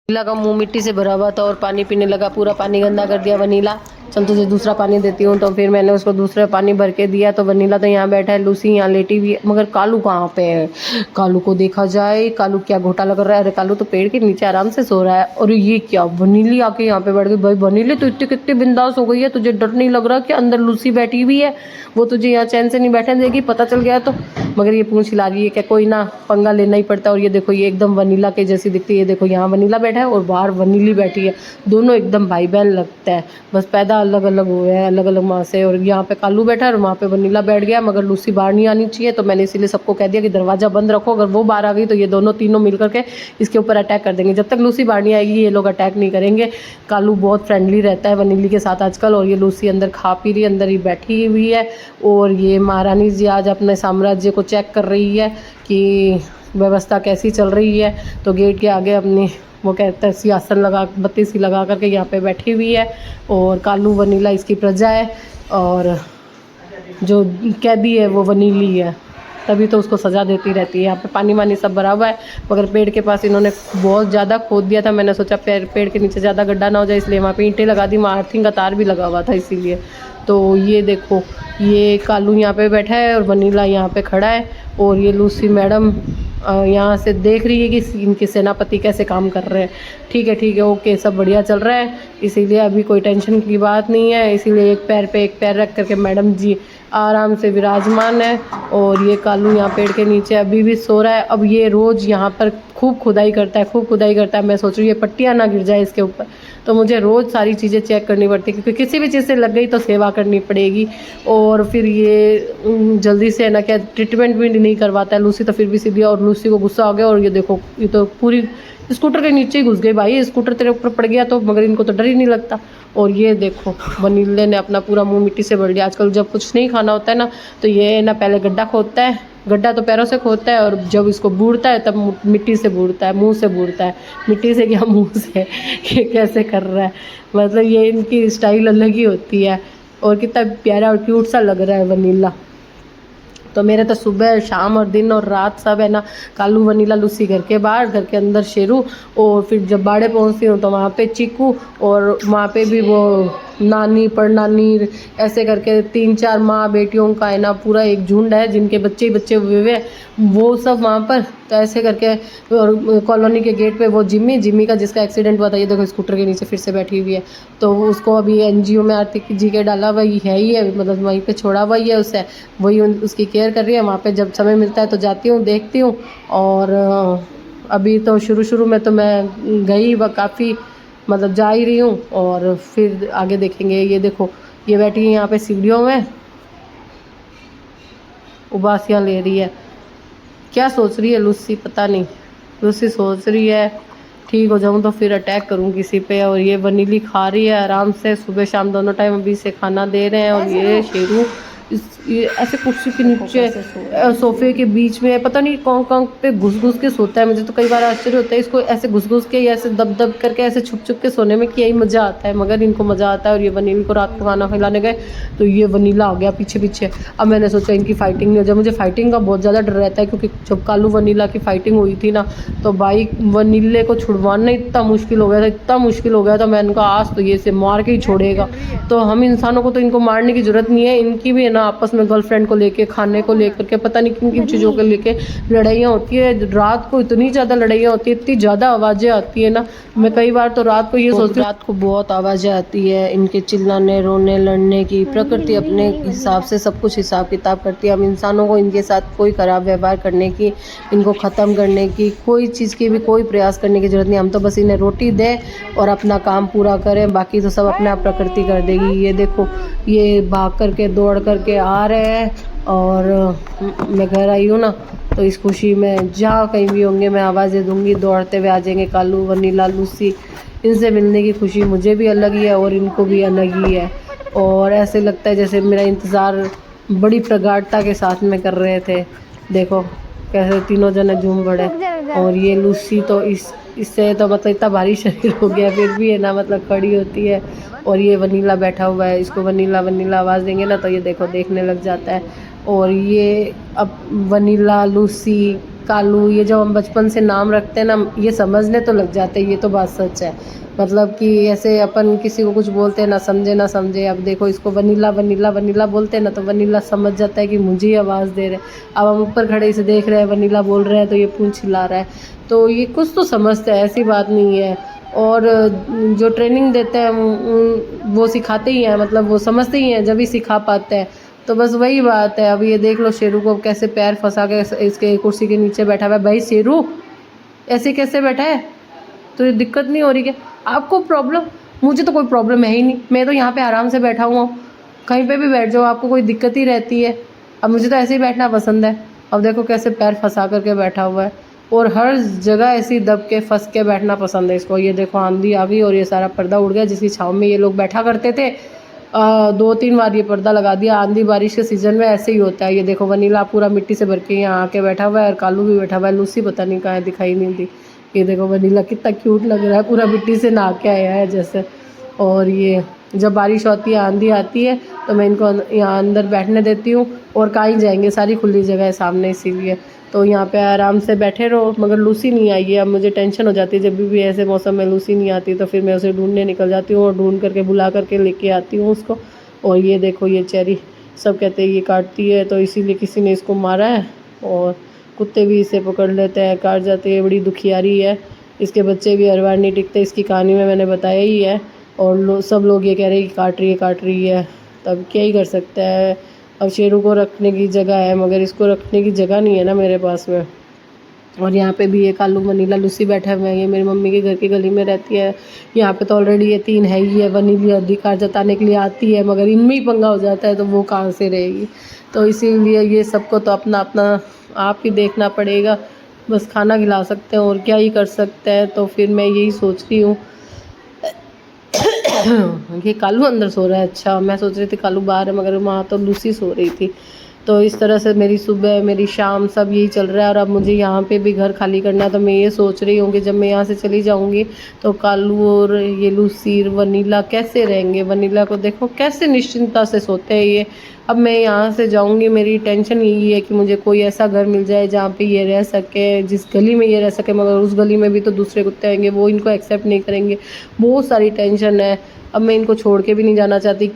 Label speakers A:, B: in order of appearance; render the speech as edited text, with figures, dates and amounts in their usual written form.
A: Vanilla का मुंह मिट्टी से भरा हुआ था और पानी पीने लगा, पूरा पानी गंदा कर दिया। वनीला चल तुझे दूसरा पानी देती हूँ। तो फिर मैंने उसको दूसरा पानी भर के दिया। तो वनीला तो यहाँ बैठा है, लूसी यहाँ लेटी हुई है, मगर कालू कहाँ पे है। कालू को देखा जाए, कालू क्या घोटाला कर रहा है। अरे कालू तो पेड़ के नीचे आराम से सो रहा है। और ये क्या, वनीली आके यहाँ पे बैठ गई। भाई वनीली तो इतनी कितनी बिंदास हो गई है, तुझे डर नहीं लग रहा कि अंदर लूसी बैठी हुई है, वो तुझे यहाँ चैन से नहीं बैठने देगी, पता चल गया तो। मगर ये पूंछ हिला रही है कि कोई ना, पंगा लेना ही पड़ता है। और ये देखो, ये एकदम वनीला के जैसी दिखती है। ये देखो, यहाँ वनीला बैठा है और बाहर वनीली बैठी है। दोनों एकदम भाई बहन लगता है, बस पैदा अलग अलग हुए हैं, अलग अलग माँ से। और यहाँ पे कालू बैठा है और वहाँ पे वनीला बैठ गया। मगर लूसी बाहर नहीं आनी चाहिए, तो मैंने इसीलिए सबको कह दिया कि दरवाज़ा बंद रखो। अगर वो बाहर आ गई तो ये दोनों तीनों मिल करके इसके ऊपर अटैक कर देंगे। जब तक लूसी बाहर नहीं आएगी ये लोग अटैक नहीं करेंगे। कालू बहुत फ्रेंडली रहता है वनीली के साथ आजकल। और ये लूसी अंदर खा पी रही है, अंदर ही बैठी हुई है। और ये महारानी जी आज अपने साम्राज्य को चेक कर रही है कि व्यवस्था कैसी चल रही है। तो गेट के आगे अपनी वो कहते हैं सिंहासन लगा, बत्ती सी लगा करके यहाँ पे बैठी हुई है। और कालू वनीला इसकी प्रजा है, और जो कैदी है वो वनीली है, तभी तो उसको सज़ा देती रहती है। यहाँ पे पानी वानी सब भरा हुआ है, मगर पेड़ के पास इन्होंने बहुत ज़्यादा खोद दिया था। मैंने सोचा पेड़ के नीचे ज़्यादा गड्ढा ना हो जाए, इसलिए वहाँ पे ईंटें लगा दी। वहाँ अर्थिंग का तार भी लगा हुआ था इसीलिए। तो ये देखो, ये कालू यहाँ पे बैठा है और वनीला यहाँ पे खड़ा है। और ये लूसी मैडम यहाँ से देख रही है कि इनके सेनापति कैसे काम कर रहे हैं। ठीक है ओके, सब बढ़िया चल रहा है, इसीलिए अभी कोई टेंशन की बात नहीं है। इसीलिए एक पैर पे एक पैर रख करके मैडम जी आराम से विराजमान है। और ये कालू यहाँ पेड़ के नीचे अभी भी सो रहा है। अब ये रोज़ यहाँ पर खूब खुदाई करता है, मैं सोच रही हूँ ये पट्टियाँ ना गिर जाए इसके ऊपर, तो मुझे रोज़ सारी चीज़ें चेक करनी पड़ती है, क्योंकि किसी भी चीज़ से लग गई तो सेवा करनी पड़ेगी। और फिर ये जल्दी से है ना, क्या ट्रीटमेंट भी नहीं करवाता है। लूसी तो फिर भी सीधी, और लूसी को गुस्सा हो गया। और ये देखो, ये तो पूरी स्कूटर के नीचे ही घुस गई। भाई स्कूटर तेरे ऊपर पड़ गया तो, मगर इनको तो डर ही नहीं लगता। और ये देखो, वनीले ने अपना पूरा मुंह मिट्टी से भर लिया। आजकल जब कुछ नहीं खाना होता है ना, तो ये ना पहले गड्ढा खोदता है, गड्ढा तो पैरों से खोदता है, और जब इसको बूढ़ता है तब मिट्टी से बूढ़ता है, मुंह से बूढ़ता है। मिट्टी से क्या, मुंह से। ये कैसे कर रहा है, मतलब ये इनकी स्टाइल अलग ही होती है। और कितना प्यारा और क्यूट सा लग रहा है वनीला। तो मेरे तो सुबह शाम और दिन और रात सब है ना, कालू वनीला लूसी घर के बाहर, घर के अंदर शेरू। और फिर जब बाड़े पहुंचती हूँ तो वहाँ पे चीकू, और वहाँ पे भी वो नानी परनानी, ऐसे करके 3-4 माँ बेटियों का है ना पूरा एक झुंड है, जिनके बच्चे ही बच्चे हुए हुए वो सब वहाँ पर। तो ऐसे करके, और कॉलोनी के गेट पे वो जिम्मी का जिसका एक्सीडेंट हुआ था, ये देखो स्कूटर के नीचे फिर से बैठी हुई है। तो उसको अभी एनजीओ में आर्थिक जी के डाला वही है ही है, मतलब वहीं पे छोड़ा हुआ ही है उसे, वही उसकी केयर कर रही है। वहाँ पे जब समय मिलता है तो जाती हूँ, देखती हूँ। और अभी तो शुरू में तो मैं गई व काफ़ी, मतलब जा ही रही हूँ, और फिर आगे देखेंगे। ये देखो, ये बैठी है यहाँ पे सीढ़ियों में, उबासियाँ ले रही है। क्या सोच रही है लूसी, पता नहीं। लूसी सोच रही है ठीक हो जाऊँ तो फिर अटैक करूँ किसी पे। और ये वनीली खा रही है आराम से, सुबह शाम दोनों टाइम अभी से खाना दे रहे हैं। और ये शेरू ये ऐसे कुर्सी के नीचे सोफे के बीच में, पता नहीं कौन कौन पे घुस के सोता है। मुझे तो कई बार आश्चर्य होता है, इसको ऐसे घुस के या ऐसे दब करके ऐसे छुप के सोने में क्या ही मज़ा आता है, मगर इनको मज़ा आता है। और ये वनील को रात को खाना खिलाने गए तो ये वनीला आ गया पीछे। अब मैंने सोचा इनकी फाइटिंग नहीं हो जाए। मुझे फाइटिंग का बहुत ज़्यादा डर रहता है, क्योंकि जब कालू वनीला की फाइटिंग हुई थी ना, तो भाई वनीले को छुड़वाना इतना मुश्किल हो गया था। मैंने कहा आज तो ये इसे मार के ही छोड़ेगा। तो हम इंसानों को तो इनको मारने की ज़रूरत नहीं है, इनकी भी है ना आपस में गर्लफ्रेंड को लेके, खाने को लेकर के, पता नहीं किन किन चीज़ों को लेके लड़ाइयाँ होती है। रात को इतनी ज़्यादा लड़ाइयाँ होती है, इतनी ज़्यादा आवाज़ें आती है ना। मैं कई बार तो रात को ये सोचती हूँ, रात को बहुत आवाज़ें आती है, इनके चिल्लाने रोने लड़ने की। प्रकृति अपने हिसाब से सब कुछ हिसाब किताब करती है। हम इंसानों को इनके साथ कोई खराब व्यवहार करने की, इनको ख़त्म करने की, कोई चीज़ की भी कोई प्रयास करने की ज़रूरत नहीं। हम तो बस इन्हें रोटी दें और अपना काम पूरा करें, बाकी तो सब अपने आप प्रकृति कर देगी। ये देखो, ये भाग करके दौड़ करके आ रहे हैं। और मैं घर आई हूँ ना, तो इस खुशी में जहाँ कहीं भी होंगे मैं आवाज़ें दूंगी, दौड़ते हुए आ जाएंगे कालू वनीला लूसी। इनसे मिलने की खुशी मुझे भी अलग ही है और इनको भी अलग ही है। और ऐसे लगता है जैसे मेरा इंतज़ार बड़ी प्रगाढ़ता के साथ में कर रहे थे। देखो कैसे तीनों जने झूम पड़े। और ये लूसी तो इससे तो मतलब इतना भारी शरीर हो गया, फिर भी है ना मतलब खड़ी होती है। और ये वनीला बैठा हुआ है, इसको वनीला वनीला आवाज़ देंगे ना तो ये देखो देखने लग जाता है। और ये अब वनीला लूसी कालू, ये जो हम बचपन से नाम रखते हैं ना, ये समझने तो लग जाते हैं, ये तो बात सच है। मतलब कि ऐसे अपन किसी को कुछ बोलते हैं ना समझे ना समझे, अब देखो इसको वनीला वनीला वनीला बोलते हैं ना, तो वनीला समझ जाता है कि मुझे ही आवाज़ दे रहे हैं। अब हम ऊपर खड़े इसे देख रहे हैं, वनीला बोल रहे हैं, तो ये पूंछ हिला रहा है, तो ये कुछ तो समझते हैं, ऐसी बात नहीं है। और जो ट्रेनिंग देते हैं वो सिखाते ही हैं, मतलब वो समझते ही हैं जब ही सिखा पाते हैं। तो बस वही बात है। अब ये देख लो शेरू को कैसे पैर फंसा के इसके कुर्सी के नीचे बैठा हुआ है। भाई शेरू, ऐसे कैसे बैठा है? तो ये दिक्कत नहीं हो रही क्या आपको? प्रॉब्लम? मुझे तो कोई प्रॉब्लम है ही नहीं, मैं तो यहाँ पे आराम से बैठा हुआ हूँ, कहीं पे भी बैठ जाओ, आपको कोई दिक्कत ही रहती है। अब मुझे तो ऐसे ही बैठना पसंद है। अब देखो कैसे पैर फंसा करके बैठा हुआ है, और हर जगह ऐसी दब के फंस के बैठना पसंद है इसको। ये देखो आंधी आ गई और ये सारा पर्दा उड़ गया, जिसकी छाँव में ये लोग बैठा करते थे। 2-3 बार ये पर्दा लगा दिया। आंधी बारिश के सीज़न में ऐसे ही होता है। ये देखो वनीला पूरा मिट्टी से भर के यहाँ आके बैठा हुआ है, और कालू भी बैठा हुआ है। लूसी पता नहीं कहाँ है, दिखाई नहीं दी। ये देखो वनीला कितना क्यूट लग रहा है, पूरा मिट्टी से नहा के आया है जैसे। और ये जब बारिश होती है, आंधी आती है, तो मैं इनको यहाँ अंदर बैठने देती हूँ, और कहीं जाएंगे, सारी खुली जगह है सामने, इसीलिए तो यहाँ पे आराम से बैठे रहो। मगर लूसी नहीं आई है, अब मुझे टेंशन हो जाती है जब भी ऐसे मौसम में लूसी नहीं आती, तो फिर मैं उसे ढूंढने निकल जाती हूँ, और ढूंढ करके बुला करके लेके आती हूँ उसको। और ये देखो ये चेरी, सब कहते हैं ये काटती है, तो इसीलिए किसी ने इसको मारा है, और कुत्ते भी इसे पकड़ लेते हैं, काट जाते हैं। बड़ी दुखियारी है, इसके बच्चे भी हर बार नहीं टिकते, इसकी कहानी में मैंने बताया ही है। और सब लोग ये कह रहे हैं कि काट रही है, तब क्या ही कर सकता है। अब शेरू को रखने की जगह है, मगर इसको रखने की जगह नहीं है ना मेरे पास में। और यहाँ पे भी ये कालू वनीला लूसी बैठे हुए हैं। ये मेरी मम्मी के घर की गली में रहती है। यहाँ पे तो ऑलरेडी ये 3 है ही है। वनीली अधिकार जताने के लिए आती है, मगर इनमें ही पंगा हो जाता है, तो वो कहाँ से रहेगी। तो इसीलिए ये सबको तो अपना अपना आप ही देखना पड़ेगा। बस खाना खिला सकते हैं और क्या ही कर सकते हैं। तो फिर मैं यही सोच रही हूँ। ये कालू अंदर सो रहा है? अच्छा, मैं सोच रही थी कालू बाहर है, मगर वहाँ तो लूसी सो रही थी। तो इस तरह से मेरी सुबह मेरी शाम सब यही चल रहा है। और अब मुझे यहाँ पे भी घर खाली करना है, तो मैं ये सोच रही हूँ कि जब मैं यहाँ से चली जाऊँगी, तो कालू और ये लूसी वनीला कैसे रहेंगे। वनीला को देखो कैसे निश्चिंतता से सोते हैं ये। अब मैं यहाँ से जाऊँगी, मेरी टेंशन यही है कि मुझे कोई ऐसा घर मिल जाए जहाँ पे ये रह सके, जिस गली में ये रह सके। मगर उस गली में भी तो दूसरे कुत्ते आएंगे, वो इनको एक्सेप्ट नहीं करेंगे। बहुत सारी टेंशन है। अब मैं इनको छोड़ के भी नहीं जाना चाहती।